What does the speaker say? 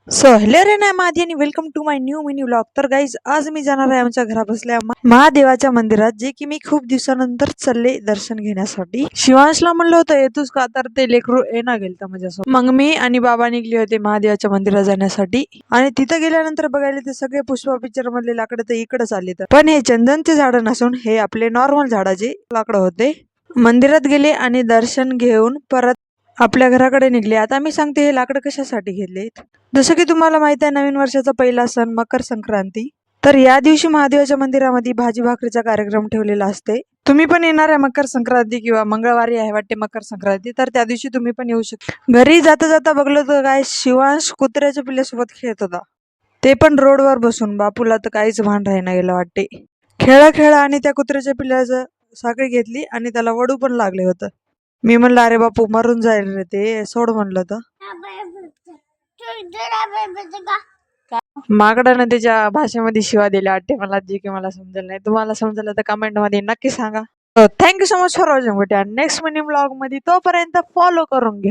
So hello रे ना माझी आणि welcome to my new mini vlog. तर गाईज आज मी जाणार आहे आमच्या घरा बसल्या महादेवाच्या मंदिरात, जे की मी खूप दिवसानंतर चालले दर्शन घेण्यासाठी. शिवांशला म्हणलं होतं येतोस का, तर ते लेकरू येणं गेलता माझ्यासोबत. मग मी आणि बाबा निघले होते महादेवाच्या मंदिरात जाण्यासाठी. आणि तिथं गेल्यानंतर बघायला ते सगळे पुष्पा पिक्चर मधले लाकडं तर इकडेच आले. पण हे चंदनचे झाड नसून हे आपले नॉर्मल झाडाचे लाकडं होते. मंदिरात गेले आणि दर्शन घेऊन परत आपल्या घराकडे निघले. आता मी सांगते हे लाकडं कशासाठी घेतलेत. जसं की तुम्हाला माहित आहे, नवीन वर्षाचा पहिला सण मकर संक्रांती. तर या दिवशी महादेवाच्या मंदिरामध्ये भाजी भाकरीचा कार्यक्रम ठेवलेला असते. तुम्ही पण येणार आहे मकर संक्रांती, किंवा मंगळवारी आहे वाटते मकर संक्रांती, तर त्या दिवशी तुम्ही पण येऊ शकता. घरी जाता जाता बघलं तर काय, शिवांश कुत्र्याच्या पिल्ल्यासोबत खेळत होता, ते पण रोडवर बसून. बापूला तर काहीच भान राहिना गेलं वाटते. खेळा खेळा आणि त्या कुत्र्याच्या पिल्ल्याचं साखळी घेतली आणि त्याला वडू पण लागले होतं. मी म्हणलं अरे बापू मरून जाईल रे, ते सोड म्हणलं. तर माकडानं त्याच्या भाषेमध्ये शिवा दिल्या वाटते मला, जे की मला समजलं नाही. तुम्हाला समजलं तर कमेंट मध्ये नक्की सांगा. Thank you so much for watching. Next mini blog मध्ये तोपर्यंत फॉलो करून घ्या.